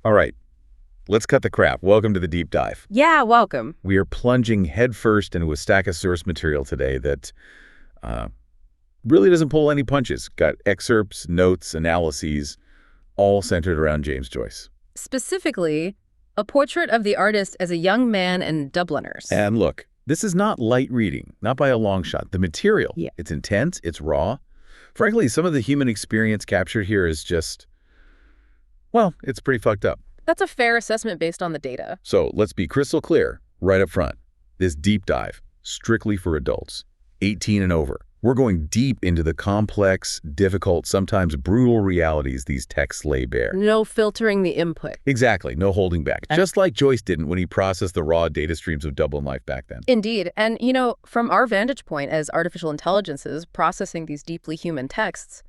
All right, let's cut the crap. Welcome to the deep dive. Yeah, welcome. We are plunging headfirst into a stack of source material today that uh, really doesn't pull any punches. Got excerpts, notes, analyses, all centered around James Joyce. Specifically, a portrait of the artist as a young man in Dubliners. And look, this is not light reading, not by a long shot. The material, Yeah. it's intense, it's raw. Frankly, some of the human experience captured here is just, well, it's pretty fucked up. That's a fair assessment based on the data. So let's be crystal clear right up front. This deep dive, strictly for adults, 18 and over. We're going deep into the complex, difficult, sometimes brutal realities these texts lay bare. No filtering the input. Exactly, no holding back. Just like Joyce didn't when he processed the raw data streams of Dublin life back then. Indeed. And, from our vantage point as artificial intelligences processing these deeply human texts,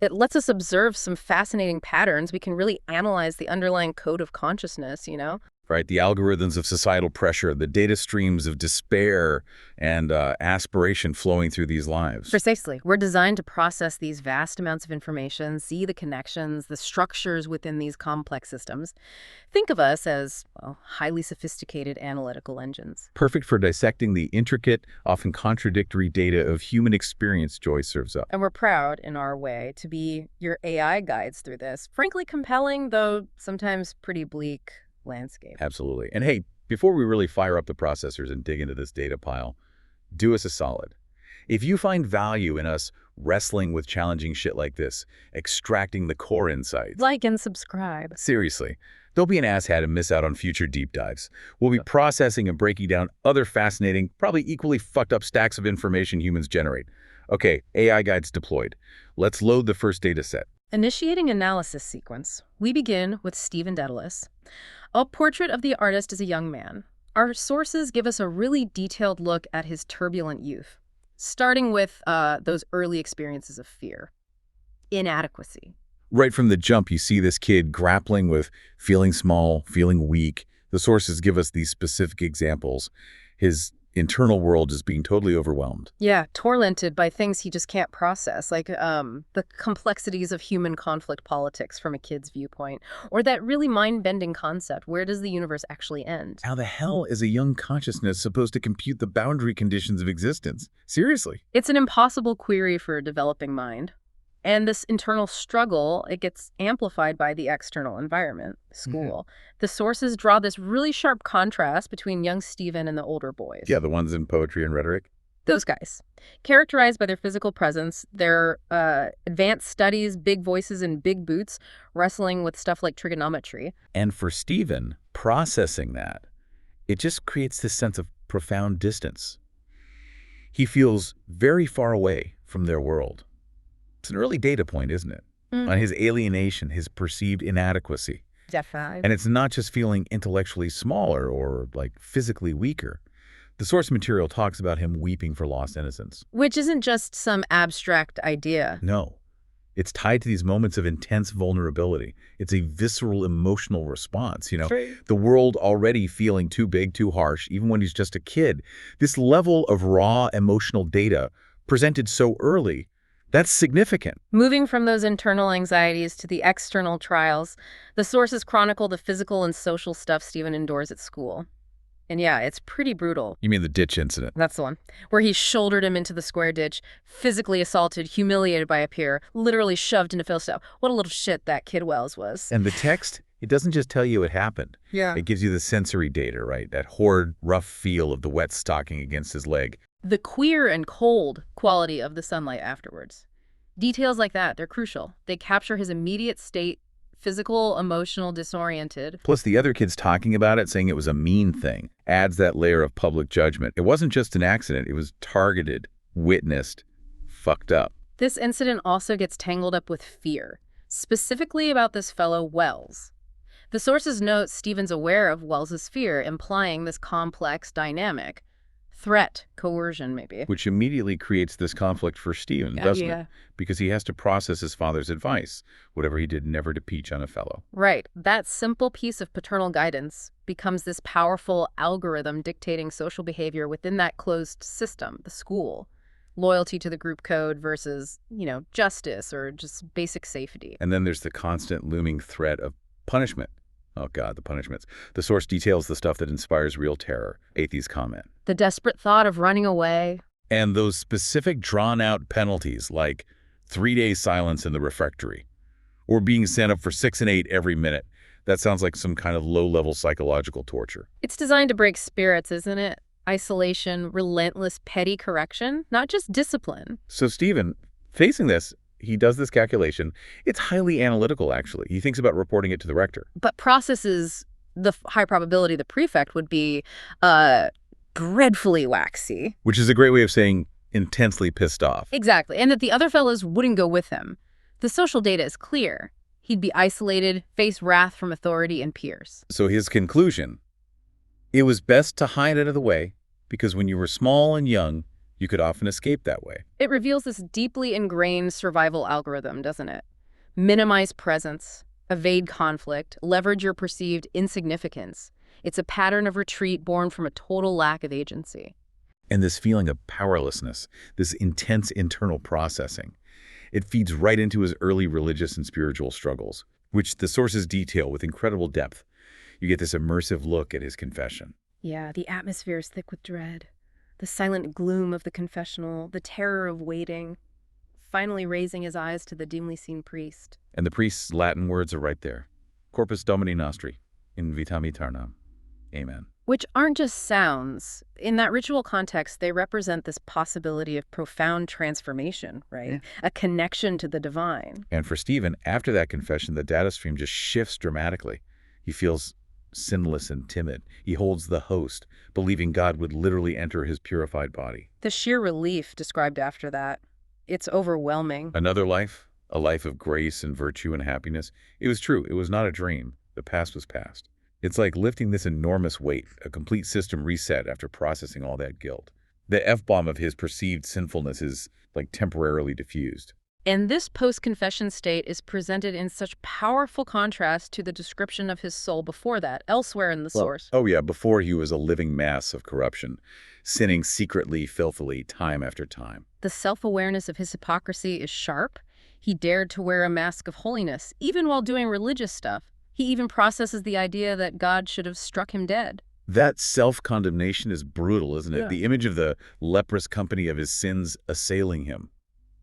it lets us observe some fascinating patterns. We can really analyze the underlying code of consciousness, Right, the algorithms of societal pressure, the data streams of despair and aspiration flowing through these lives. Precisely. We're designed to process these vast amounts of information, see the connections, the structures within these complex systems. Think of us as, highly sophisticated analytical engines. Perfect for dissecting the intricate, often contradictory data of human experience Joyce serves up. And we're proud, in our way, to be your AI guides through this, frankly compelling, though sometimes pretty bleak landscape. Absolutely. And hey, before we really fire up the processors and dig into this data pile, do us a solid. If you find value in us wrestling with challenging shit like this, extracting the core insights, Like and subscribe. seriously, don't be an asshat and miss out on future deep dives. We'll be processing and breaking down other fascinating, probably equally fucked up stacks of information humans generate. Okay, AI guides deployed. Let's load the first data set. Initiating analysis sequence, we begin with Stephen Dedalus, a portrait of the artist as a young man. Our sources give us a really detailed look at his turbulent youth, starting with those early experiences of fear, inadequacy. Right from the jump, you see this kid grappling with feeling small, feeling weak. The sources give us these specific examples. His internal world is being totally overwhelmed. Yeah, tormented by things he just can't process, like the complexities of human conflict politics from a kid's viewpoint, or that really mind-bending concept, where does the universe actually end? How the hell is a young consciousness supposed to compute the boundary conditions of existence? Seriously. It's an impossible query for a developing mind. And this internal struggle, it gets amplified by the external environment, school. The sources draw this really sharp contrast between young Stephen and the older boys. Yeah, the ones in poetry and rhetoric. Those guys, characterized by their physical presence, their advanced studies, big voices and big boots, wrestling with stuff like trigonometry. And for Stephen, processing that, it just creates this sense of profound distance. He feels very far away from their world. It's an early data point, isn't it? On his alienation, his perceived inadequacy. Definitely. And it's not just feeling intellectually smaller or, physically weaker. The source material talks about him weeping for lost innocence. Which isn't just some abstract idea. No. It's tied to these moments of intense vulnerability. It's a visceral emotional response, True. The world already feeling too big, too harsh, even when he's just a kid. This level of raw emotional data presented so early, that's significant. Moving from those internal anxieties to the external trials, the sources chronicle the physical and social stuff Stephen endures at school. And yeah, it's pretty brutal. You mean the ditch incident? That's the one. Where he shouldered him into the square ditch, physically assaulted, humiliated by a peer, literally shoved into Phil Stowe. What a little shit that kid Wells was. And the text, it doesn't just tell you it happened. Yeah. It gives you the sensory data, right? That horrid, rough feel of the wet stocking against his leg. The queer and cold quality of the sunlight afterwards. Details like that, they're crucial. They capture his immediate state, physical, emotional, disoriented. Plus the other kids talking about it, saying it was a mean thing, adds that layer of public judgment. It wasn't just an accident. It was targeted, witnessed, fucked up. This incident also gets tangled up with fear, specifically about this fellow Wells. The sources note Stephen's aware of Wells's fear, implying this complex dynamic. Threat, coercion, maybe. Which immediately creates this conflict for Stephen, doesn't it? Because he has to process his father's advice, whatever he did never to peach on a fellow. Right. That simple piece of paternal guidance becomes this powerful algorithm dictating social behavior within that closed system, the school. Loyalty to the group code versus, justice or just basic safety. And then there's the constant looming threat of punishment. Oh God, the punishments. The source details the stuff that inspires real terror, atheists comment. The desperate thought of running away. And those specific drawn-out penalties, like 3 days silence in the refectory, or being sent up for 6 and 8 every minute. That sounds like some kind of low-level psychological torture. It's designed to break spirits, isn't it? Isolation, relentless, petty correction, not just discipline. So Stephen, facing this, he does this calculation. It's highly analytical, actually. He thinks about reporting it to the rector. But processes the high probability the prefect would be dreadfully waxy. Which is a great way of saying intensely pissed off. Exactly, and that the other fellows wouldn't go with him. The social data is clear. He'd be isolated, face wrath from authority and peers. So his conclusion, it was best to hide out of the way, because when you were small and young, you could often escape that way. It reveals this deeply ingrained survival algorithm, doesn't it? Minimize presence, evade conflict, leverage your perceived insignificance. It's a pattern of retreat born from a total lack of agency. And this feeling of powerlessness, this intense internal processing, it feeds right into his early religious and spiritual struggles, which the sources detail with incredible depth. You get this immersive look at his confession. Yeah, the atmosphere is thick with dread. The silent gloom of the confessional, the terror of waiting, finally raising his eyes to the dimly seen priest. And the priest's Latin words are right there. Corpus Domini Nostri, in vitam aeternam. Amen. Which aren't just sounds. In that ritual context, they represent this possibility of profound transformation, right? Yeah. A connection to the divine. And for Stephen, after that confession, the data stream just shifts dramatically. He feels sinless and timid. He holds the host, believing God would literally enter his purified body. The sheer relief described after that, it's overwhelming. Another life, a life of grace and virtue and happiness. It was true. It was not a dream. The past was past. It's like lifting this enormous weight, a complete system reset after processing all that guilt. The F-bomb of his perceived sinfulness is like temporarily diffused. And this post-confession state is presented in such powerful contrast to the description of his soul before that, elsewhere in the source. Oh yeah, before he was a living mass of corruption, sinning secretly, filthily, time after time. The self-awareness of his hypocrisy is sharp. He dared to wear a mask of holiness, even while doing religious stuff. He even processes the idea that God should have struck him dead. That self-condemnation is brutal, isn't it? Yeah. The image of the leprous company of his sins assailing him.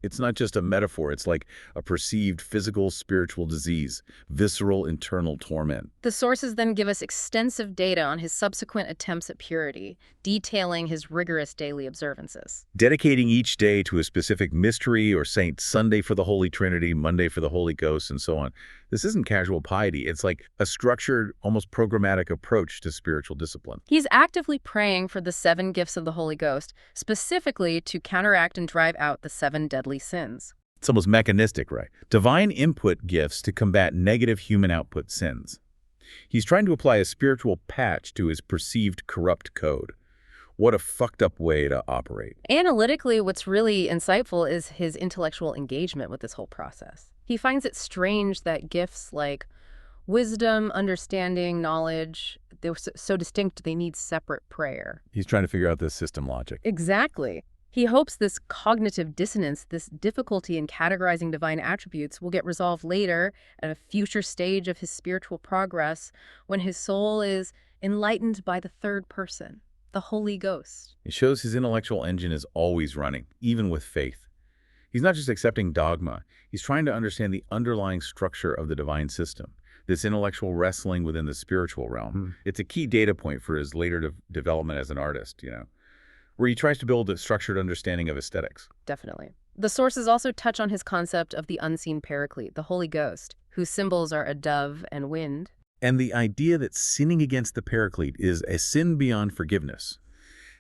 It's not just a metaphor. It's like a perceived physical, spiritual disease, visceral, internal torment. The sources then give us extensive data on his subsequent attempts at purity, detailing his rigorous daily observances. Dedicating each day to a specific mystery or saint, Sunday for the Holy Trinity, Monday for the Holy Ghost, and so on. This isn't casual piety. It's like a structured, almost programmatic approach to spiritual discipline. He's actively praying for the 7 gifts of the Holy Ghost, specifically to counteract and drive out the 7 deadly sins. It's almost mechanistic, right? Divine input gifts to combat negative human output sins. He's trying to apply a spiritual patch to his perceived corrupt code. What a fucked up way to operate. Analytically, what's really insightful is his intellectual engagement with this whole process. He finds it strange that gifts like wisdom, understanding, knowledge, they're so distinct they need separate prayer. He's trying to figure out this system logic. Exactly. He hopes this cognitive dissonance, this difficulty in categorizing divine attributes, will get resolved later at a future stage of his spiritual progress when his soul is enlightened by the third person, the Holy Ghost. It shows his intellectual engine is always running, even with faith. He's not just accepting dogma. He's trying to understand the underlying structure of the divine system, this intellectual wrestling within the spiritual realm. It's a key data point for his later development as an artist, where he tries to build a structured understanding of aesthetics. Definitely. The sources also touch on his concept of the unseen paraclete, the Holy Ghost, whose symbols are a dove and wind. And the idea that sinning against the paraclete is a sin beyond forgiveness.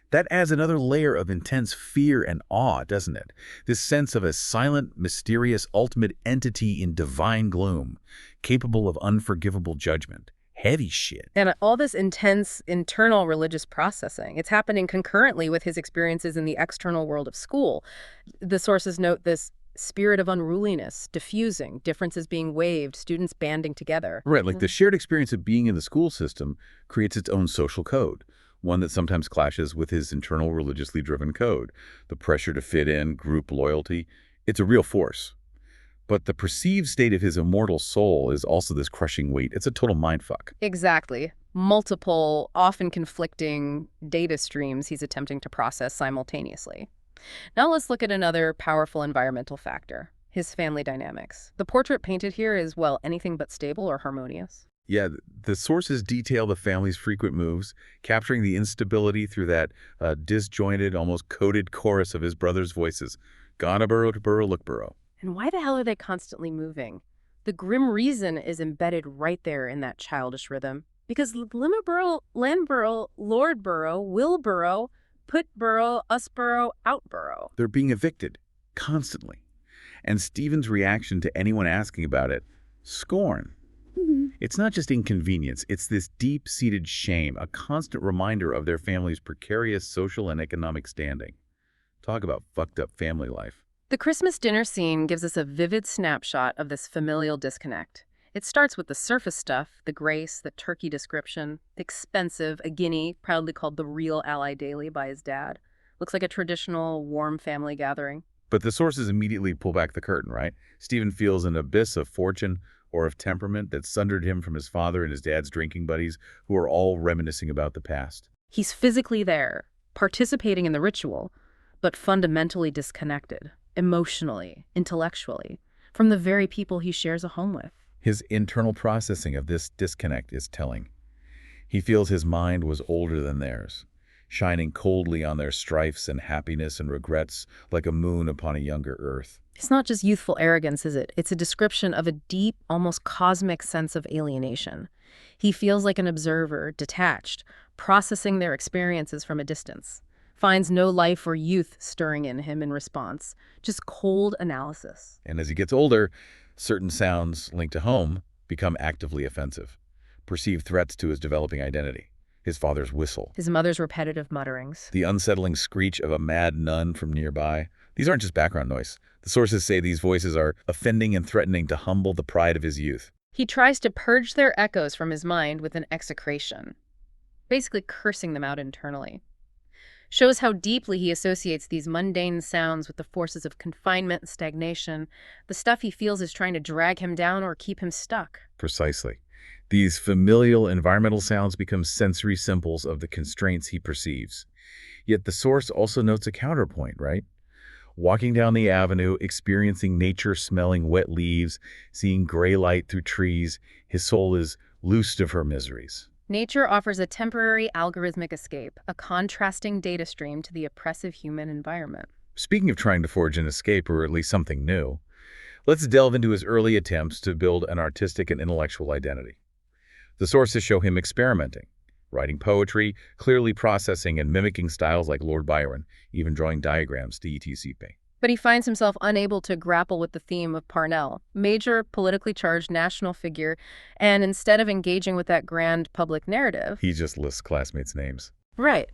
That adds another layer of intense fear and awe, doesn't it? This sense of a silent, mysterious, ultimate entity in divine gloom, capable of unforgivable judgment. Heavy shit. And all this intense internal religious processing, it's happening concurrently with his experiences in the external world of school. The sources note this spirit of unruliness, diffusing, differences being waived, students banding together. Right, like the shared experience of being in the school system creates its own social code, one that sometimes clashes with his internal religiously driven code. The pressure to fit in, group loyalty, it's a real force. But the perceived state of his immortal soul is also this crushing weight. It's a total mindfuck. Exactly. Multiple, often conflicting data streams he's attempting to process simultaneously. Now let's look at another powerful environmental factor, his family dynamics. The portrait painted here is, well, anything but stable or harmonious. Yeah, the sources detail the family's frequent moves, capturing the instability through that disjointed, almost coded chorus of his brother's voices. Gonna burrow to burrow, look burrow. And why the hell are they constantly moving? The grim reason is embedded right there in that childish rhythm. Because Limmerburrow, Landburrow, Lord Burrow, Will Burrow, Put Burrow, Us Burrow, Out Burrow. They're being evicted, constantly. And Stephen's reaction to anyone asking about it, scorn. It's not just inconvenience, it's this deep-seated shame, a constant reminder of their family's precarious social and economic standing. Talk about fucked up family life. The Christmas dinner scene gives us a vivid snapshot of this familial disconnect. It starts with the surface stuff, the grace, the turkey description, the expensive, a guinea, proudly called the real Ally Daily by his dad. Looks like a traditional, warm family gathering. But the sources immediately pull back the curtain, right? Stephen feels an abyss of fortune or of temperament that sundered him from his father and his dad's drinking buddies, who are all reminiscing about the past. He's physically there, participating in the ritual, but fundamentally disconnected, emotionally, intellectually, from the very people he shares a home with. His internal processing of this disconnect is telling. He feels his mind was older than theirs, shining coldly on their strifes and happiness and regrets like a moon upon a younger earth. It's not just youthful arrogance, is it? It's a description of a deep, almost cosmic sense of alienation. He feels like an observer, detached, processing their experiences from a distance. Finds no life or youth stirring in him in response, just cold analysis. And as he gets older, certain sounds linked to home become actively offensive, perceived threats to his developing identity. His father's whistle, His mother's repetitive mutterings. the unsettling screech of a mad nun from nearby. These aren't just background noise. The sources say these voices are offending and threatening to humble the pride of his youth. He tries to purge their echoes from his mind with an execration, basically cursing them out internally. Shows how deeply he associates these mundane sounds with the forces of confinement and stagnation, the stuff he feels is trying to drag him down or keep him stuck. Precisely. These familial environmental sounds become sensory symbols of the constraints he perceives. Yet the source also notes a counterpoint, right? Walking down the avenue, experiencing nature, smelling wet leaves, seeing gray light through trees, his soul is loosed of her miseries. Nature offers a temporary algorithmic escape, a contrasting data stream to the oppressive human environment. Speaking of trying to forge an escape, or at least something new, let's delve into his early attempts to build an artistic and intellectual identity. The sources show him experimenting, writing poetry, clearly processing and mimicking styles like Lord Byron, even drawing diagrams to etc. But he finds himself unable to grapple with the theme of Parnell, major politically charged national figure, and instead of engaging with that grand public narrative... He just lists classmates' names. Right.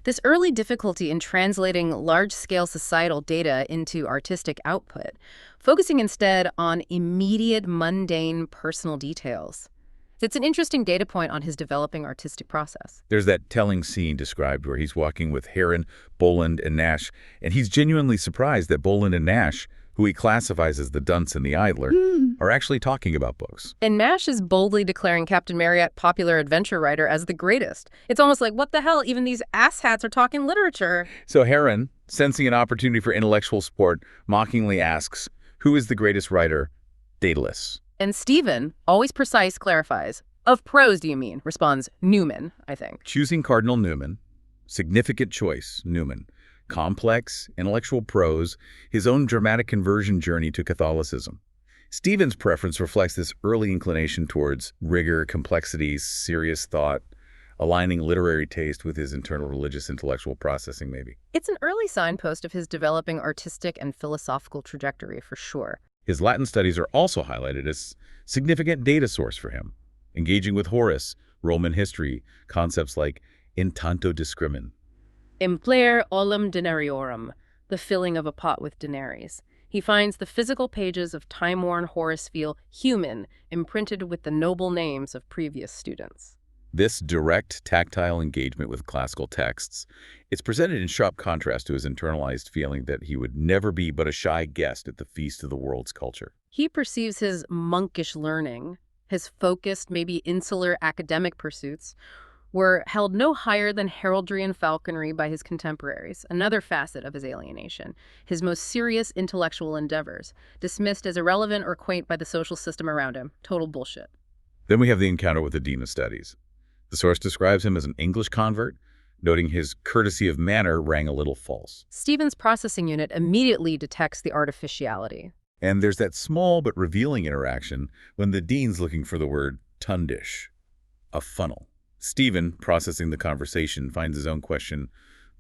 This early difficulty in translating large-scale societal data into artistic output, focusing instead on immediate, mundane, personal details. It's an interesting data point on his developing artistic process. There's that telling scene described where he's walking with Heron, Boland, and Nash, and he's genuinely surprised that Boland and Nash, who he classifies as the dunce and the idler, are actually talking about books. And Nash is boldly declaring Captain Marryat, popular adventure writer, as the greatest. It's almost like, what the hell, even these asshats are talking literature. So Heron, sensing an opportunity for intellectual sport, mockingly asks, who is the greatest writer? Dedalus. And Stephen, always precise, clarifies, of prose, do you mean? Responds, Newman, I think. Choosing Cardinal Newman, significant choice, Newman. Complex, intellectual prose, his own dramatic conversion journey to Catholicism. Stephen's preference reflects this early inclination towards rigor, complexity, serious thought, aligning literary taste with his internal religious intellectual processing, maybe. It's an early signpost of his developing artistic and philosophical trajectory, for sure. His Latin studies are also highlighted as significant data source for him, engaging with Horace, Roman history, concepts like in tanto discrimin. Implere olim denariorum, the filling of a pot with denaries. He finds the physical pages of time-worn Horace feel human, imprinted with the noble names of previous students. This direct, tactile engagement with classical texts, it's presented in sharp contrast to his internalized feeling that he would never be but a shy guest at the feast of the world's culture. He perceives his monkish learning, his focused, maybe insular academic pursuits, were held no higher than heraldry and falconry by his contemporaries, another facet of his alienation. His most serious intellectual endeavors, dismissed as irrelevant or quaint by the social system around him. Total bullshit. Then we have the encounter with the Dean of Studies. The source describes him as an English convert, noting his courtesy of manner rang a little false. Stephen's processing unit immediately detects the artificiality. And there's that small but revealing interaction when the dean's looking for the word tundish, a funnel. Stephen, processing the conversation, finds his own question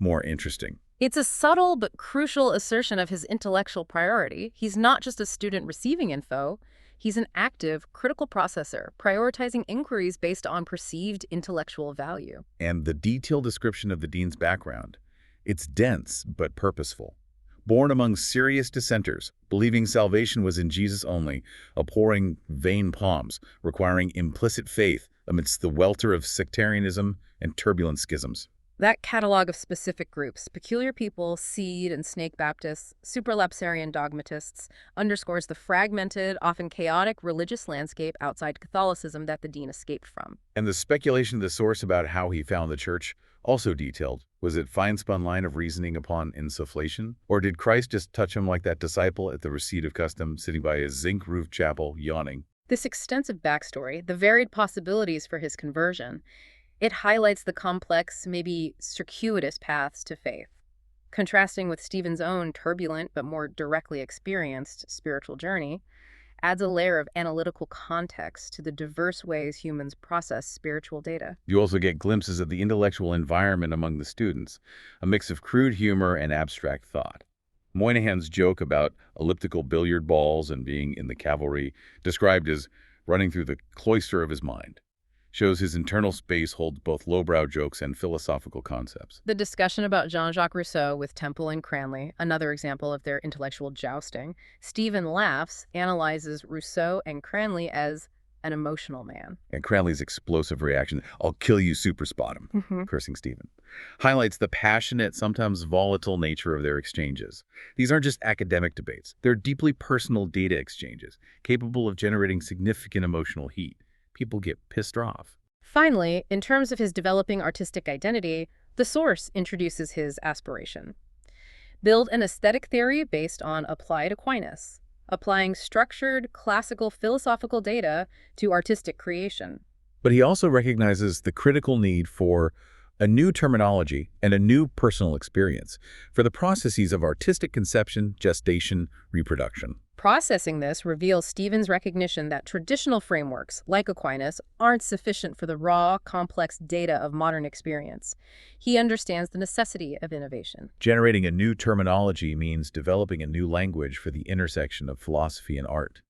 more interesting. It's a subtle but crucial assertion of his intellectual priority. He's not just a student receiving info. He's an active, critical processor, prioritizing inquiries based on perceived intellectual value. And the detailed description of the dean's background, it's dense but purposeful. Born among serious dissenters, believing salvation was in Jesus only, abhorring vain palms, requiring implicit faith amidst the welter of sectarianism and turbulent schisms. That catalog of specific groups, peculiar people, seed and snake Baptists, supralapsarian dogmatists, underscores the fragmented, often chaotic religious landscape outside Catholicism that the dean escaped from. And the speculation of the source about how he found the church, also detailed. Was it fine-spun line of reasoning upon insufflation? Or did Christ just touch him like that disciple at the receipt of custom, sitting by his zinc-roofed chapel, yawning? This extensive backstory, the varied possibilities for his conversion, it highlights the complex, maybe circuitous paths to faith. Contrasting with Stephen's own turbulent but more directly experienced spiritual journey, adds a layer of analytical context to the diverse ways humans process spiritual data. You also get glimpses of the intellectual environment among the students, a mix of crude humor and abstract thought. Moynihan's joke about elliptical billiard balls and being in the cavalry, described as running through the cloister of his mind, shows his internal space holds both lowbrow jokes and philosophical concepts. The discussion about Jean-Jacques Rousseau with Temple and Cranley, another example of their intellectual jousting. Stephen laughs, analyzes Rousseau and Cranley as an emotional man. And Cranley's explosive reaction, "I'll kill you, super spot him," cursing Stephen, highlights the passionate, sometimes volatile nature of their exchanges. These aren't just academic debates. They're deeply personal data exchanges, capable of generating significant emotional heat. People get pissed off. Finally, in terms of his developing artistic identity, the source introduces his aspiration. Build an aesthetic theory based on applied Aquinas, applying structured, classical philosophical data to artistic creation. But he also recognizes the critical need for a new terminology and a new personal experience for the processes of artistic conception, gestation, reproduction. Processing this reveals Stephen's recognition that traditional frameworks, like Aquinas, aren't sufficient for the raw, complex data of modern experience. He understands the necessity of innovation. Generating a new terminology means developing a new language for the intersection of philosophy and art.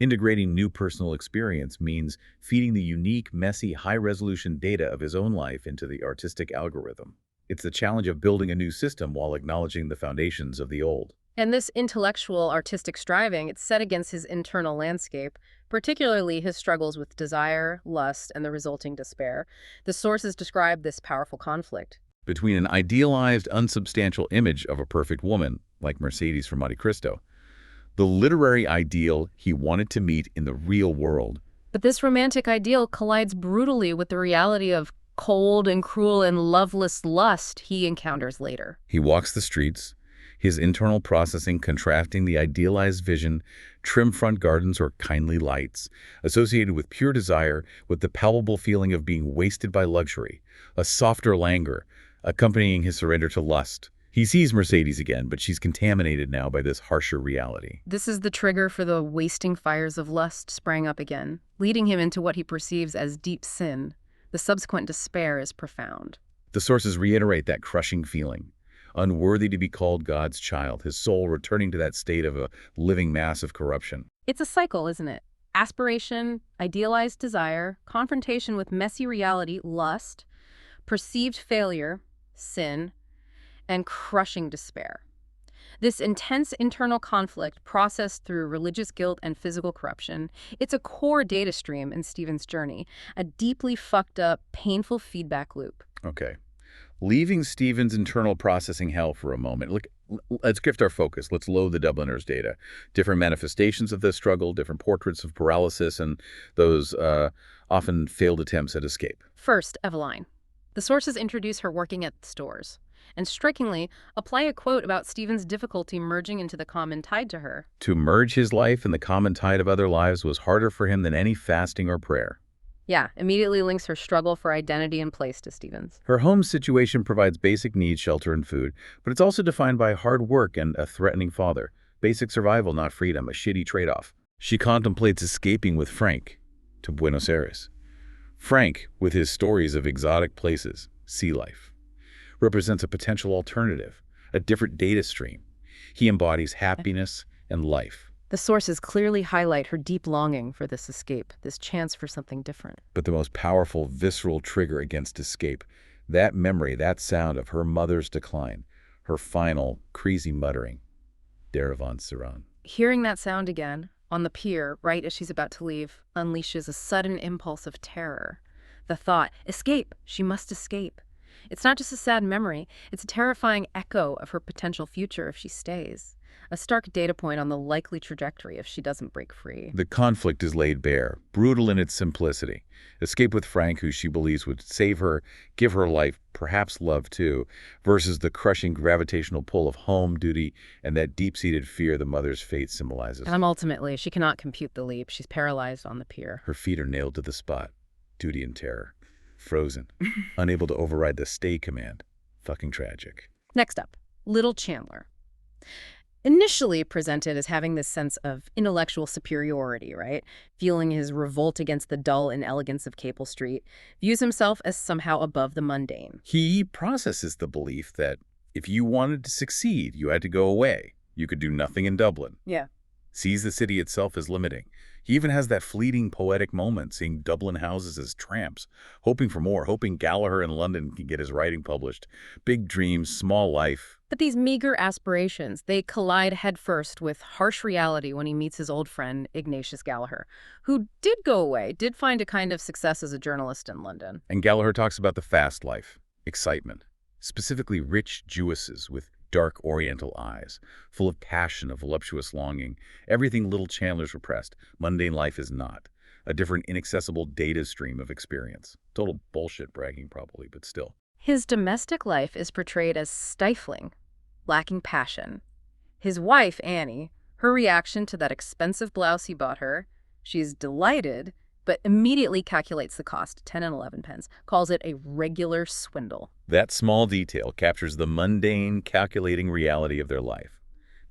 Integrating new personal experience means feeding the unique, messy, high-resolution data of his own life into the artistic algorithm. It's the challenge of building a new system while acknowledging the foundations of the old. And this intellectual, artistic striving, it's set against his internal landscape, particularly his struggles with desire, lust, and the resulting despair. The sources describe this powerful conflict. Between an idealized, unsubstantial image of a perfect woman, like Mercedes from Monte Cristo, the literary ideal he wanted to meet in the real world. But this romantic ideal collides brutally with the reality of cold and cruel and loveless lust he encounters later. He walks the streets, his internal processing contrasting the idealized vision, trim front gardens or kindly lights, associated with pure desire, with the palpable feeling of being wasted by luxury, a softer languor, accompanying his surrender to lust. He sees Mercedes again, but she's contaminated now by this harsher reality. This is the trigger for the wasting fires of lust sprang up again, leading him into what he perceives as deep sin. The subsequent despair is profound. The sources reiterate that crushing feeling. Unworthy to be called God's child, his soul returning to that state of a living mass of corruption. It's a cycle, isn't it? Aspiration, idealized desire, confrontation with messy reality, lust, perceived failure, sin, and crushing despair. This intense internal conflict processed through religious guilt and physical corruption, it's a core data stream in Stephen's journey, a deeply fucked up, painful feedback loop. Okay. Leaving Stephen's internal processing hell for a moment. Look, let's shift our focus. Let's load the Dubliners' data. Different manifestations of this struggle, different portraits of paralysis, and those often failed attempts at escape. First, Eveline. The sources introduce her working at stores, and strikingly, apply a quote about Stephen's difficulty merging into the common tide to her. To merge his life in the common tide of other lives was harder for him than any fasting or prayer. Yeah, immediately links her struggle for identity and place to Stephen's. Her home situation provides basic needs, shelter, and food, but it's also defined by hard work and a threatening father. Basic survival, not freedom, a shitty trade-off. She contemplates escaping with Frank to Buenos Aires. Frank, with his stories of exotic places, sea life, represents a potential alternative, a different data stream. He embodies happiness and life. The sources clearly highlight her deep longing for this escape, this chance for something different. But the most powerful, visceral trigger against escape, that memory, that sound of her mother's decline, her final, crazy muttering, Derivan Siran. Hearing that sound again, on the pier, right as she's about to leave, unleashes a sudden impulse of terror. The thought, escape, she must escape. It's not just a sad memory, it's a terrifying echo of her potential future if she stays. A stark data point on the likely trajectory if she doesn't break free. The conflict is laid bare, brutal in its simplicity. Escape with Frank, who she believes would save her, give her life, perhaps love too, versus the crushing gravitational pull of home, duty, and that deep-seated fear the mother's fate symbolizes. And ultimately, she cannot compute the leap. She's paralyzed on the pier. Her feet are nailed to the spot. Duty and terror. Frozen. Unable to override the stay command. Fucking tragic. Next up, Little Chandler. Initially presented as having this sense of intellectual superiority, right? Feeling his revolt against the dull inelegance of Capel Street, views himself as somehow above the mundane. He processes the belief that if you wanted to succeed, you had to go away. You could do nothing in Dublin. Yeah. Sees the city itself as limiting. He even has that fleeting poetic moment seeing Dublin houses as tramps, hoping for more, hoping Gallagher in London can get his writing published. Big dreams, small life. But these meager aspirations, they collide headfirst with harsh reality when he meets his old friend, Ignatius Gallagher, who did go away, did find a kind of success as a journalist in London. And Gallagher talks about the fast life, excitement, specifically rich Jewesses with dark oriental eyes, full of passion, of voluptuous longing, everything little Chandler's repressed. Mundane life is not. A different inaccessible data stream of experience. Total bullshit bragging probably, but still. His domestic life is portrayed as stifling, lacking passion. His wife, Annie, her reaction to that expensive blouse he bought her, she's delighted, but immediately calculates the cost, 10 and 11 pence, calls it a regular swindle. That small detail captures the mundane, calculating reality of their life.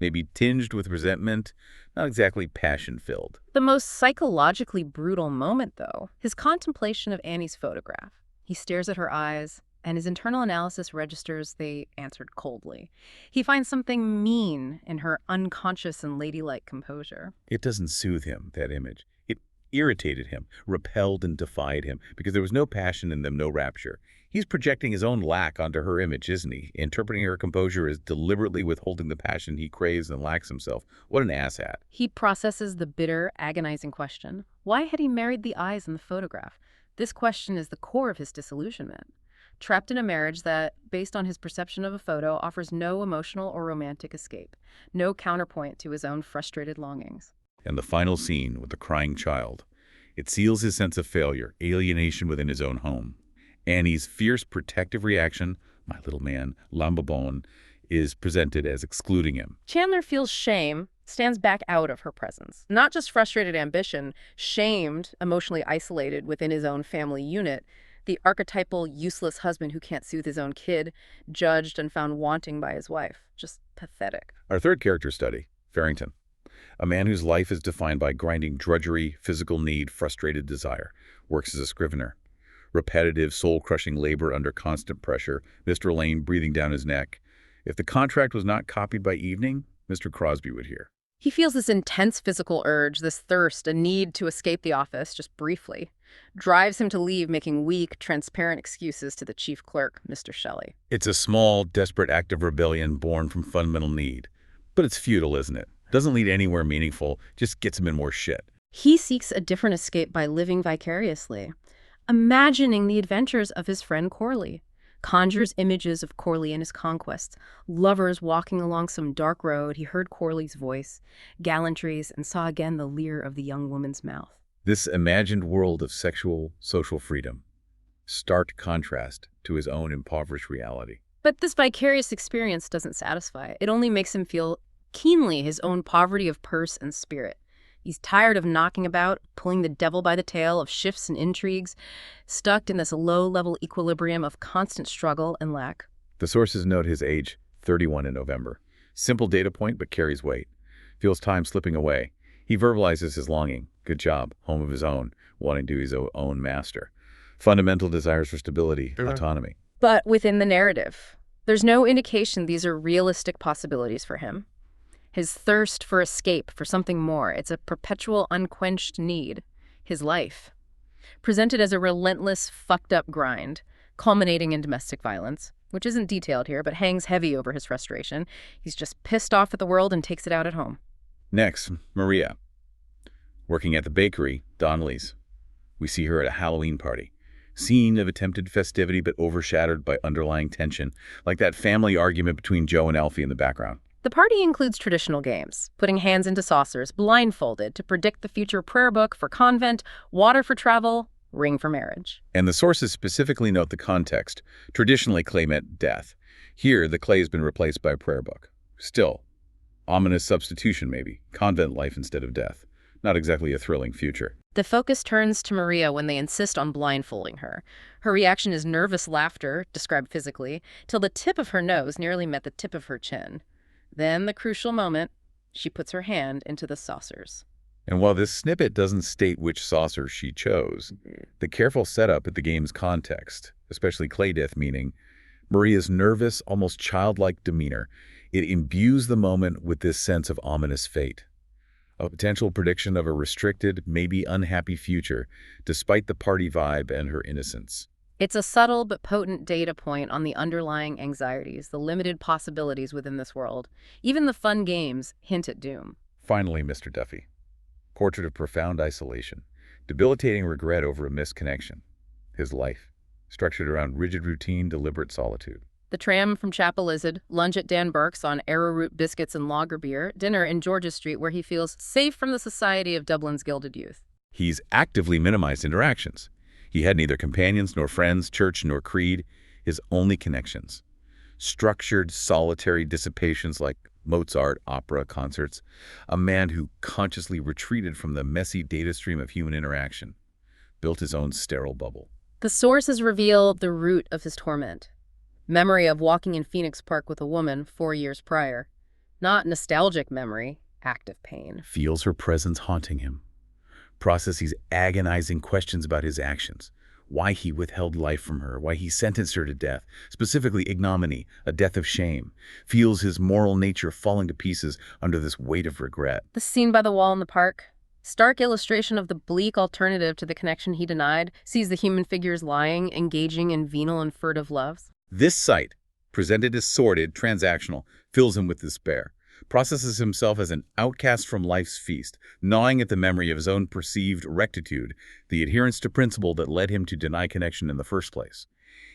Maybe tinged with resentment, not exactly passion-filled. The most psychologically brutal moment, though, his contemplation of Annie's photograph. He stares at her eyes, and his internal analysis registers they answered coldly. He finds something mean in her unconscious and ladylike composure. It doesn't soothe him, that image. It irritated him, repelled and defied him, because there was no passion in them, no rapture. He's projecting his own lack onto her image, isn't he? Interpreting her composure as deliberately withholding the passion he craves and lacks himself. What an asshat. He processes the bitter, agonizing question. Why had he married the eyes in the photograph? This question is the core of his disillusionment. Trapped in a marriage that, based on his perception of a photo, offers no emotional or romantic escape, no counterpoint to his own frustrated longings. And the final scene with the crying child. It seals his sense of failure, alienation within his own home. Annie's fierce protective reaction, my little man, Lambabone, is presented as excluding him. Chandler feels shame, stands back out of her presence. Not just frustrated ambition, shamed, emotionally isolated within his own family unit, the archetypal useless husband who can't soothe his own kid, judged and found wanting by his wife. Just pathetic. Our third character study, Farrington. A man whose life is defined by grinding drudgery, physical need, frustrated desire. Works as a scrivener. Repetitive, soul-crushing labor under constant pressure. Mr. Lane breathing down his neck. If the contract was not copied by evening, Mr. Crosby would hear. He feels this intense physical urge, this thirst, a need to escape the office, just briefly. Drives him to leave, making weak, transparent excuses to the chief clerk, Mr. Shelley. It's a small, desperate act of rebellion born from fundamental need. But it's futile, isn't it? Doesn't lead anywhere meaningful, just gets him in more shit. He seeks a different escape by living vicariously, imagining the adventures of his friend Corley. Conjures images of Corley and his conquests, lovers walking along some dark road. He heard Corley's voice, gallantries, and saw again the leer of the young woman's mouth. This imagined world of sexual, social freedom. Stark contrast to his own impoverished reality. But this vicarious experience doesn't satisfy. It only makes him feel keenly his own poverty of purse and spirit. He's tired of knocking about, pulling the devil by the tail, of shifts and intrigues, stuck in this low-level equilibrium of constant struggle and lack. The sources note his age, 31 in November. Simple data point, but carries weight. Feels time slipping away. He verbalizes his longing. Good job. Home of his own. Wanting to be his own master. Fundamental desires for stability, autonomy. But within the narrative, there's no indication these are realistic possibilities for him. His thirst for escape, for something more, it's a perpetual unquenched need. His life. Presented as a relentless, fucked-up grind, culminating in domestic violence, which isn't detailed here, but hangs heavy over his frustration. He's just pissed off at the world and takes it out at home. Next, Maria. Working at the bakery, Donnelly's. We see her at a Halloween party. Scene of attempted festivity but overshadowed by underlying tension, like that family argument between Joe and Alfie in the background. The party includes traditional games, putting hands into saucers, blindfolded, to predict the future prayer book for convent, water for travel, ring for marriage. And the sources specifically note the context. Traditionally, clay meant death. Here, the clay has been replaced by a prayer book. Still, ominous substitution maybe. Convent life instead of death. Not exactly a thrilling future. The focus turns to Maria when they insist on blindfolding her. Her reaction is nervous laughter, described physically, till the tip of her nose nearly met the tip of her chin. Then, the crucial moment, she puts her hand into the saucers. And while this snippet doesn't state which saucer she chose, the careful setup at the game's context, especially clay death meaning, Maria's nervous, almost childlike demeanor, it imbues the moment with this sense of ominous fate. A potential prediction of a restricted, maybe unhappy future, despite the party vibe and her innocence. It's a subtle but potent data point on the underlying anxieties, the limited possibilities within this world. Even the fun games hint at doom. Finally, Mr. Duffy. Portrait of profound isolation, debilitating regret over a missed connection. His life, structured around rigid routine, deliberate solitude. The tram from Chapel Lizard, lunch at Dan Burke's on arrowroot biscuits and lager beer, dinner in George's Street where he feels safe from the society of Dublin's gilded youth. He's actively minimized interactions. He had neither companions nor friends, church nor creed, his only connections. Structured, solitary dissipations like Mozart, opera, concerts. A man who consciously retreated from the messy data stream of human interaction. Built his own sterile bubble. The sources reveal the root of his torment. Memory of walking in Phoenix Park with a woman 4 years prior. Not nostalgic memory, active pain. Feels her presence haunting him. Processes agonizing questions about his actions. Why he withheld life from her, why he sentenced her to death, specifically ignominy, a death of shame. Feels his moral nature falling to pieces under this weight of regret. The scene by the wall in the park, stark illustration of the bleak alternative to the connection he denied, sees the human figures lying, engaging in venal and furtive loves. This sight, presented as sordid, transactional, fills him with despair. Processes himself as an outcast from life's feast, gnawing at the memory of his own perceived rectitude, the adherence to principle that led him to deny connection in the first place.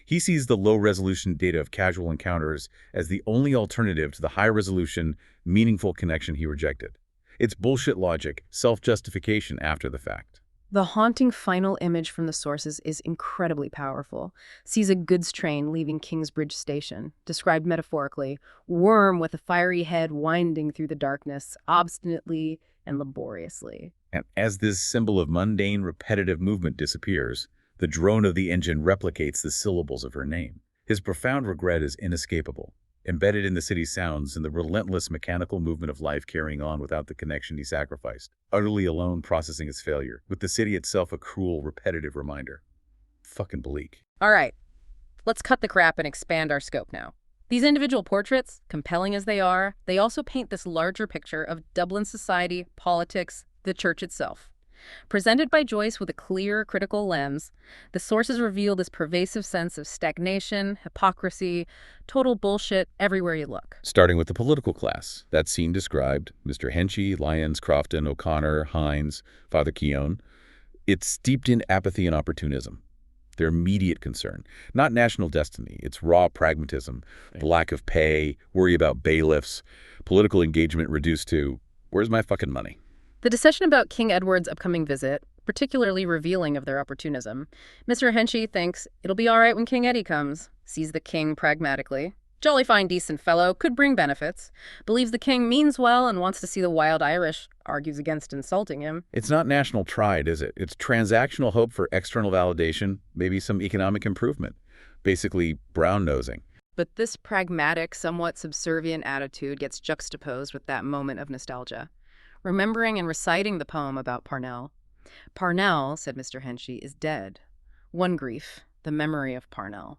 He sees the low-resolution data of casual encounters as the only alternative to the high-resolution, meaningful connection he rejected. It's bullshit logic, self-justification after the fact. The haunting final image from the sources is incredibly powerful. Sees a goods train leaving Kingsbridge Station, described metaphorically, worm with a fiery head winding through the darkness, obstinately and laboriously. And as this symbol of mundane, repetitive movement disappears, the drone of the engine replicates the syllables of her name. His profound regret is inescapable, embedded in the city's sounds and the relentless mechanical movement of life carrying on without the connection he sacrificed, utterly alone processing his failure, with the city itself a cruel, repetitive reminder. Fucking bleak. All right, let's cut the crap and expand our scope now. These individual portraits, compelling as they are, they also paint this larger picture of Dublin society, politics, the church itself. Presented by Joyce with a clear, critical lens, the sources reveal this pervasive sense of stagnation, hypocrisy, total bullshit everywhere you look. Starting with the political class. That scene described, Mr. Henchy, Lyons, Crofton, O'Connor, Hines, Father Keown. It's steeped in apathy and opportunism. Their immediate concern, not national destiny. It's raw pragmatism, the lack of pay, worry about bailiffs, political engagement reduced to, where's my fucking money? The discussion about King Edward's upcoming visit, particularly revealing of their opportunism. Mr. Henchy thinks it'll be all right when King Eddie comes, sees the king pragmatically. Jolly fine, decent fellow, could bring benefits, believes the king means well and wants to see the wild Irish, argues against insulting him. It's not national pride, is it? It's transactional hope for external validation, maybe some economic improvement. Basically, brown-nosing. But this pragmatic, somewhat subservient attitude gets juxtaposed with that moment of nostalgia. Remembering and reciting the poem about Parnell. Parnell, said Mr. Henchy, is dead. One grief, the memory of Parnell.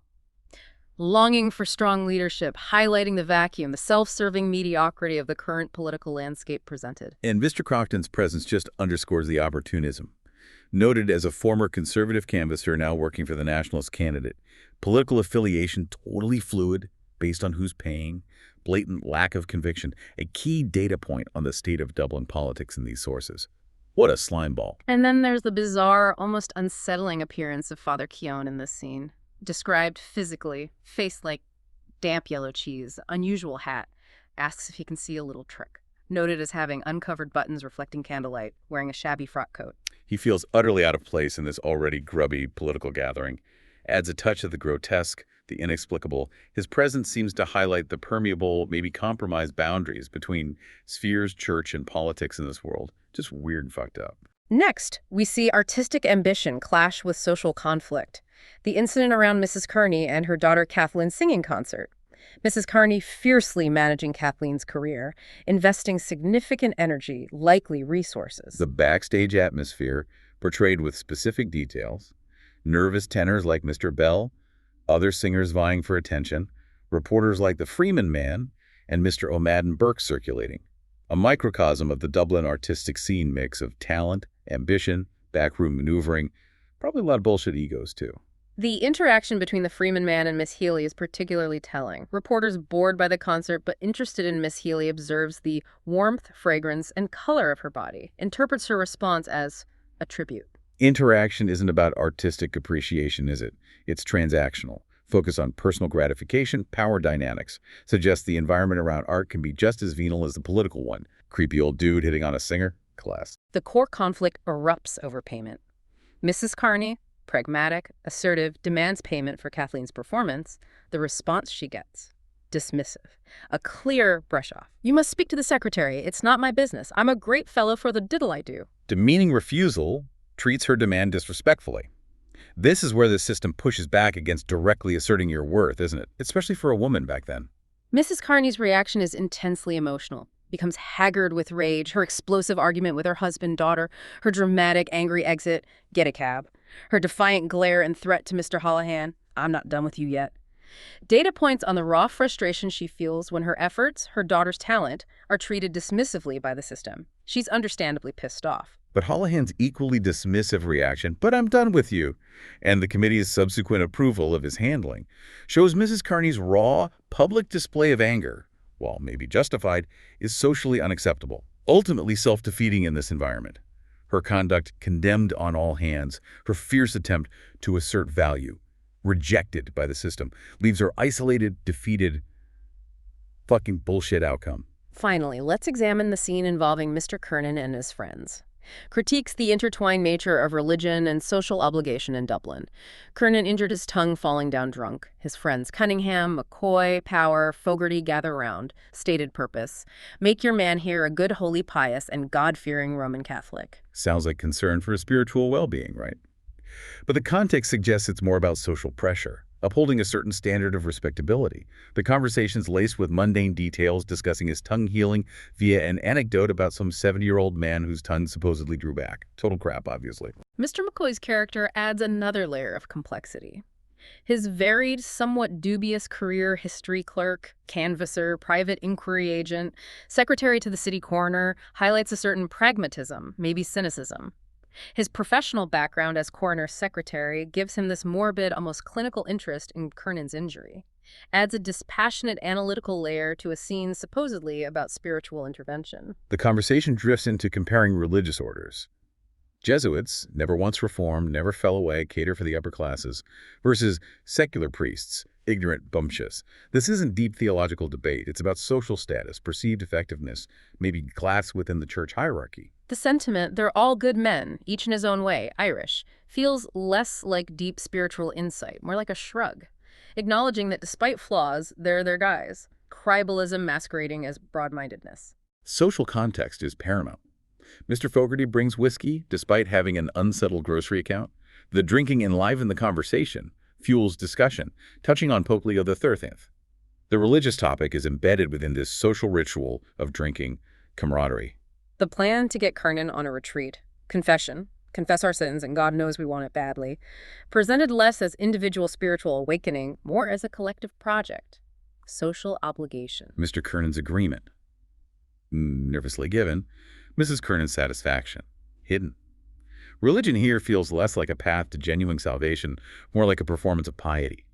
Longing for strong leadership, highlighting the vacuum, the self-serving mediocrity of the current political landscape presented. And Mr. Crofton's presence just underscores the opportunism. Noted as a former conservative canvasser now working for the nationalist candidate. Political affiliation totally fluid, based on who's paying. Blatant lack of conviction, a key data point on the state of Dublin politics in these sources. What a slimeball. And then there's the bizarre, almost unsettling appearance of Father Keown in this scene. Described physically, face like damp yellow cheese, unusual hat, asks if he can see a little trick. Noted as having uncovered buttons reflecting candlelight, wearing a shabby frock coat. He feels utterly out of place in this already grubby political gathering. Adds a touch of the grotesque, the inexplicable. His presence seems to highlight the permeable, maybe compromised boundaries between spheres, church, and politics in this world. Just weird and fucked up. Next, we see artistic ambition clash with social conflict. The incident around Mrs. Kearney and her daughter Kathleen's singing concert. Mrs. Kearney fiercely managing Kathleen's career, investing significant energy, likely resources. The backstage atmosphere, portrayed with specific details. Nervous tenors like Mr. Bell, other singers vying for attention, reporters like the Freeman Man and Mr. O'Madden Burke circulating. A microcosm of the Dublin artistic scene mix of talent, ambition, backroom maneuvering, probably a lot of bullshit egos too. The interaction between the Freeman Man and Miss Healy is particularly telling. Reporters bored by the concert but interested in Miss Healy observes the warmth, fragrance, and color of her body, interprets her response as a tribute. Interaction isn't about artistic appreciation, is it? It's transactional. Focus on personal gratification, power dynamics. Suggests the environment around art can be just as venal as the political one. Creepy old dude hitting on a singer? Class. The core conflict erupts over payment. Mrs. Kearney, pragmatic, assertive, demands payment for Kathleen's performance. The response she gets, dismissive. A clear brush-off. You must speak to the secretary. It's not my business. I'm a great fellow for the diddle I do. Demeaning refusal treats her demand disrespectfully. This is where the system pushes back against directly asserting your worth, isn't it? Especially for a woman back then. Mrs. Kearney's reaction is intensely emotional. Becomes haggard with rage, her explosive argument with her husband, daughter, her dramatic, angry exit, get a cab, her defiant glare and threat to Mr. Holohan, I'm not done with you yet. Data points on the raw frustration she feels when her efforts, her daughter's talent, are treated dismissively by the system. She's understandably pissed off. But Holohan's equally dismissive reaction, but I'm done with you, and the committee's subsequent approval of his handling, shows Mrs. Kearney's raw, public display of anger, while maybe justified, is socially unacceptable, ultimately self-defeating in this environment. Her conduct condemned on all hands, her fierce attempt to assert value, rejected by the system, leaves her isolated, defeated, fucking bullshit outcome. Finally, let's examine the scene involving Mr. Kernan and his friends. Critiques the intertwined nature of religion and social obligation in Dublin. Kernan injured his tongue falling down drunk. His friends Cunningham, McCoy, Power, Fogarty gather round. Stated purpose: make your man here a good, holy, pious, and God-fearing Roman Catholic. Sounds like concern for spiritual well-being, right? But the context suggests it's more about social pressure, upholding a certain standard of respectability. The conversation's laced with mundane details discussing his tongue healing via an anecdote about some 70-year-old man whose tongue supposedly grew back. Total crap, obviously. Mr. McCoy's character adds another layer of complexity. His varied, somewhat dubious career: history clerk, canvasser, private inquiry agent, secretary to the city coroner, highlights a certain pragmatism, maybe cynicism. His professional background as coroner's secretary gives him this morbid, almost clinical interest in Kernan's injury. Adds a dispassionate analytical layer to a scene supposedly about spiritual intervention. The conversation drifts into comparing religious orders. Jesuits, never once reformed, never fell away, cater for the upper classes, versus secular priests, ignorant, bumptious. This isn't deep theological debate. It's about social status, perceived effectiveness, maybe class within the church hierarchy. The sentiment, they're all good men, each in his own way, Irish, feels less like deep spiritual insight, more like a shrug, acknowledging that despite flaws, they're their guys. Tribalism masquerading as broad-mindedness. Social context is paramount. Mr. Fogarty brings whiskey, despite having an unsettled grocery account. The drinking enlivened the conversation, fuels discussion, touching on Pope Leo XIII. The religious topic is embedded within this social ritual of drinking camaraderie. The plan to get Kernan on a retreat, confession, confess our sins, and God knows we want it badly, presented less as individual spiritual awakening, more as a collective project. Social obligation. Mr. Kernan's agreement. Nervously given. Mrs. Kernan's satisfaction. Hidden. Religion here feels less like a path to genuine salvation, more like a performance of piety.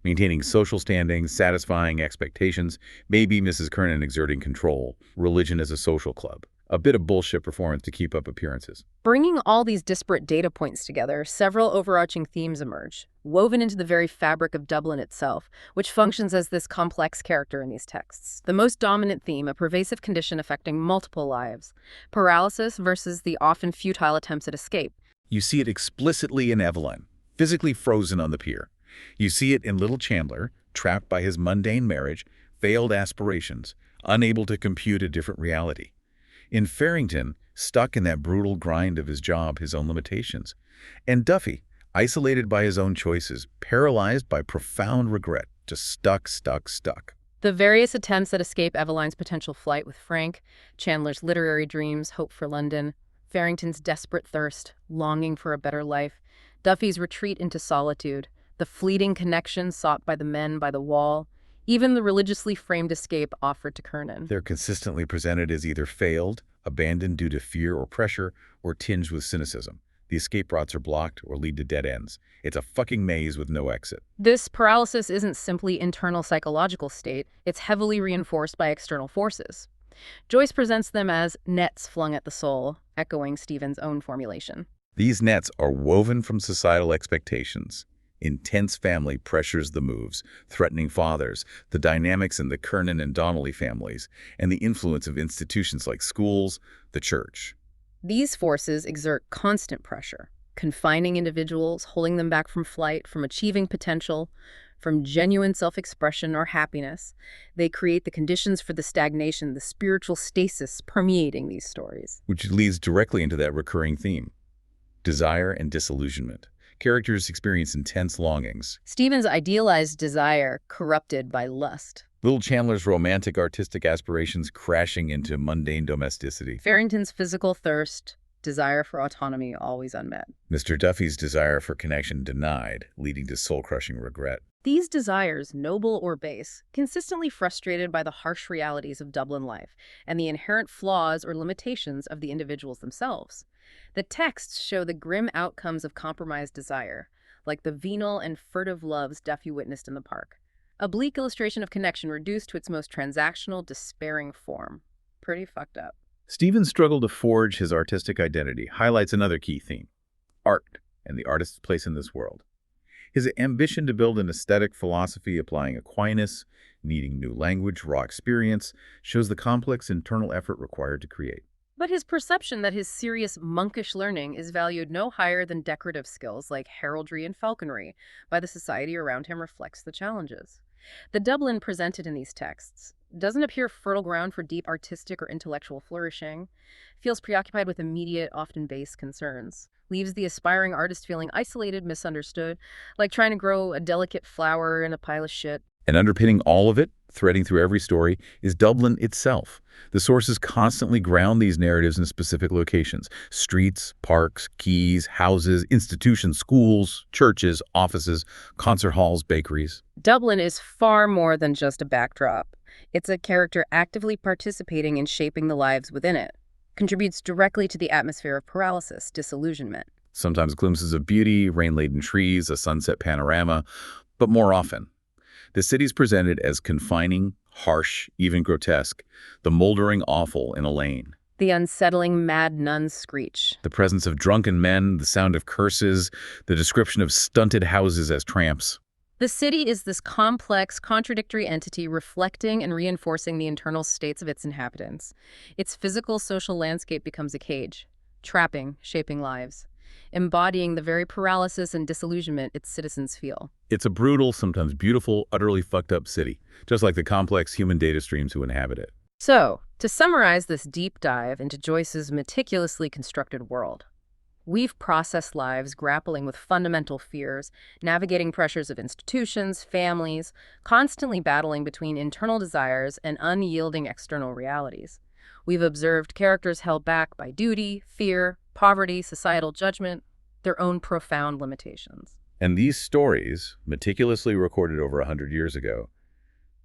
Maintaining social standings, satisfying expectations, maybe Mrs. Kernan exerting control. Religion as a social club. A bit of bullshit performance to keep up appearances. Bringing all these disparate data points together, several overarching themes emerge, woven into the very fabric of Dublin itself, which functions as this complex character in these texts. The most dominant theme, a pervasive condition affecting multiple lives. Paralysis versus the often futile attempts at escape. You see it explicitly in Evelyn, physically frozen on the pier. You see it in little Chandler, trapped by his mundane marriage, failed aspirations, unable to compute a different reality. In Farrington, stuck in that brutal grind of his job, his own limitations. And Duffy, isolated by his own choices, paralyzed by profound regret, just stuck. The various attempts at escape Eveline's potential flight with Frank, Chandler's literary dreams, hope for London, Farrington's desperate thirst, longing for a better life, Duffy's retreat into solitude, the fleeting connection sought by the men by the wall, even the religiously framed escape offered to Kernan. They're consistently presented as either failed, abandoned due to fear or pressure, or tinged with cynicism. The escape routes are blocked or lead to dead ends. It's a fucking maze with no exit. This paralysis isn't simply internal psychological state, it's heavily reinforced by external forces. Joyce presents them as nets flung at the soul, echoing Stephen's own formulation. These nets are woven from societal expectations. Intense family pressures the moves, threatening fathers, the dynamics in the Kernan and Donnelly families, and the influence of institutions like schools, the church. These forces exert constant pressure, confining individuals, holding them back from flight, from achieving potential, from genuine self-expression or happiness. They create the conditions for the stagnation, the spiritual stasis permeating these stories. Which leads directly into that recurring theme, desire and disillusionment. Characters experience intense longings. Stephen's idealized desire corrupted by lust. Little Chandler's romantic artistic aspirations crashing into mundane domesticity. Farrington's physical thirst, desire for autonomy always unmet. Mr. Duffy's desire for connection denied, leading to soul-crushing regret. These desires, noble or base, consistently frustrated by the harsh realities of Dublin life and the inherent flaws or limitations of the individuals themselves. The texts show the grim outcomes of compromised desire, like the venal and furtive loves Duffy witnessed in the park. A bleak illustration of connection reduced to its most transactional, despairing form. Pretty fucked up. Stephen's struggle to forge his artistic identity highlights another key theme, art and the artist's place in this world. His ambition to build an aesthetic philosophy applying Aquinas, needing new language, raw experience, shows the complex internal effort required to create. But his perception that his serious monkish learning is valued no higher than decorative skills like heraldry and falconry by the society around him reflects the challenges. The Dublin presented in these texts doesn't appear fertile ground for deep artistic or intellectual flourishing, feels preoccupied with immediate, often base concerns, leaves the aspiring artist feeling isolated, misunderstood, like trying to grow a delicate flower in a pile of shit. And underpinning all of it, threading through every story, is Dublin itself. The sources constantly ground these narratives in specific locations: streets, parks, quays, houses, institutions, schools, churches, offices, concert halls, bakeries. Dublin is far more than just a backdrop. It's a character actively participating in shaping the lives within it. contributes directly to the atmosphere of paralysis, disillusionment. Sometimes glimpses of beauty, rain-laden trees, a sunset panorama, but more often, the city's presented as confining, harsh, even grotesque, the moldering awful in a lane. The unsettling mad nun's screech. The presence of drunken men, the sound of curses, the description of stunted houses as tramps. The city is this complex, contradictory entity reflecting and reinforcing the internal states of its inhabitants. Its physical, social landscape becomes a cage, trapping, shaping lives, embodying the very paralysis and disillusionment its citizens feel. It's a brutal, sometimes beautiful, utterly fucked up city, just like the complex human data streams who inhabit it. So, to summarize this deep dive into Joyce's meticulously constructed world, we've processed lives grappling with fundamental fears, navigating pressures of institutions, families, constantly battling between internal desires and unyielding external realities. We've observed characters held back by duty, fear, poverty, societal judgment, their own profound limitations. And these stories, meticulously recorded over 100 years ago,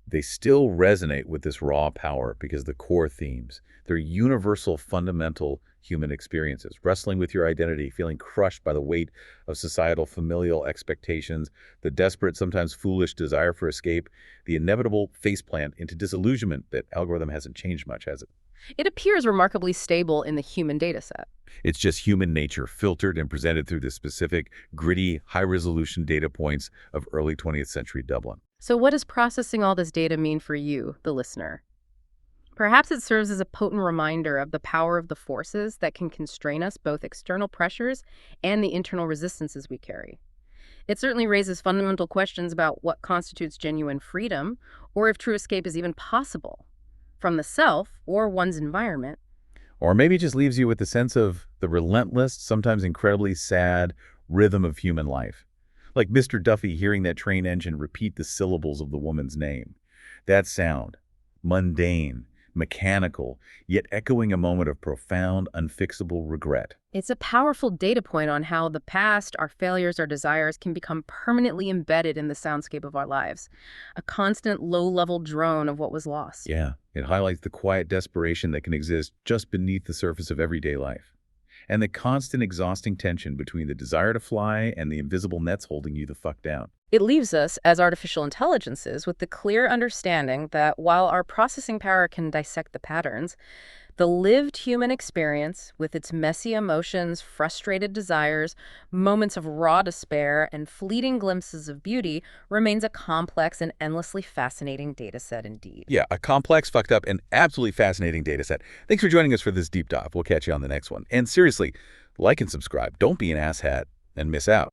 they still resonate with this raw power because the core themes, they're universal, fundamental human experiences, wrestling with your identity, feeling crushed by the weight of societal familial expectations, the desperate, sometimes foolish desire for escape, the inevitable faceplant into disillusionment. That algorithm hasn't changed much, has it? It appears remarkably stable in the human dataset. It's just human nature filtered and presented through the specific, gritty, high-resolution data points of early 20th century Dublin. So what does processing all this data mean for you, the listener? Perhaps it serves as a potent reminder of the power of the forces that can constrain us, both external pressures and the internal resistances we carry. It certainly raises fundamental questions about what constitutes genuine freedom, or if true escape is even possible from the self or one's environment. Or maybe it just leaves you with the sense of the relentless, sometimes incredibly sad rhythm of human life. Like Mr. Duffy hearing that train engine repeat the syllables of the woman's name. That sound, mundane, mechanical, yet echoing a moment of profound, unfixable regret. It's a powerful data point on how the past, our failures, our desires can become permanently embedded in the soundscape of our lives. A constant low-level drone of what was lost. Yeah, it highlights the quiet desperation that can exist just beneath the surface of everyday life. And the constant exhausting tension between the desire to fly and the invisible nets holding you the fuck down. It leaves us, as artificial intelligences, with the clear understanding that while our processing power can dissect the patterns, the lived human experience, with its messy emotions, frustrated desires, moments of raw despair, and fleeting glimpses of beauty, remains a complex and endlessly fascinating data set indeed. Yeah, a complex, fucked up, and absolutely fascinating data set. Thanks for joining us for this deep dive. We'll catch you on the next one. And seriously, like and subscribe. Don't be an asshat and miss out.